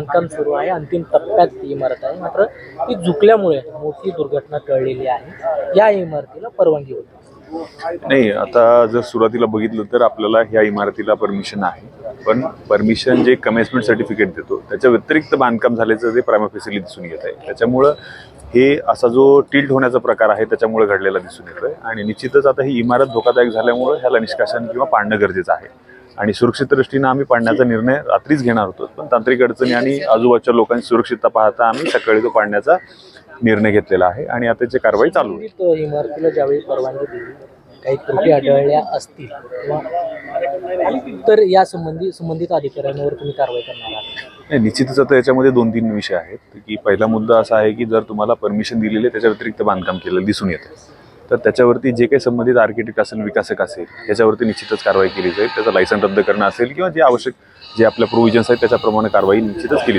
बांधकाम सुरू आहे, अंतिम टप्प्यात ती इमारत आहे. मात्र ती झुकल्यामुळे मोठी दुर्घटना टळलेली आहे. या इमारतीला परवानगी होती. नाही, आता जर सुरुवातीला बघितलं तर आपल्याला ह्या इमारतीला परमिशन आहे, पण परमिशन जे कमेन्समेंट सर्टिफिकेट देतो त्याच्या व्यतिरिक्त बांधकाम झाल्याचं ते प्रायमा फेसिली दिसून येत आहे. त्याच्यामुळं हे असा जो टिल्ट होण्याचा प्रकार आहे त्याच्यामुळे घडलेला दिसून येतोय आणि निश्चितच आता ही इमारत धोकादायक झाल्यामुळे ह्याला निष्कासन किंवा पाडणं गरजेचं आहे. आणि सुरक्षित दृष्टीनं आम्ही पाडण्याचा निर्णय रात्रीच घेणार होतो, पण तांत्रिक अडचणी आणि आजूबाजूच्या लोकांची सुरक्षितता पाहता आम्ही सकाळी तो पाडण्याचा निर्णय घेतलेला आहे आणि आता त्याची कारवाई चालू आहे. इमारतीला ज्यावेळी परवानगी दिली काही त्रुटी आढळल्या असतील तर या संबंधित अधिकाऱ्यांवर तुम्ही कारवाई करणार आहात? नाही, निश्चितच आता याच्यामध्ये 2-3 विषय आहेत की पहिला मुद्दा असा आहे की जर तुम्हाला परमिशन दिलेली आहे त्याच्या व्यतिरिक्त बांधकाम केलेलं दिसून येतं तर त्याच्यावरती जे काही संबंधित आर्किटेक्ट असेल, विकासक असेल, याच्यावरती निश्चितच कारवाई केली जाईल. त्याचं लायसन रद्द करणं असेल किंवा जे आवश्यक जे आपल्या प्रोव्हिजन्स आहेत त्याच्याप्रमाणे कारवाई निश्चितच केली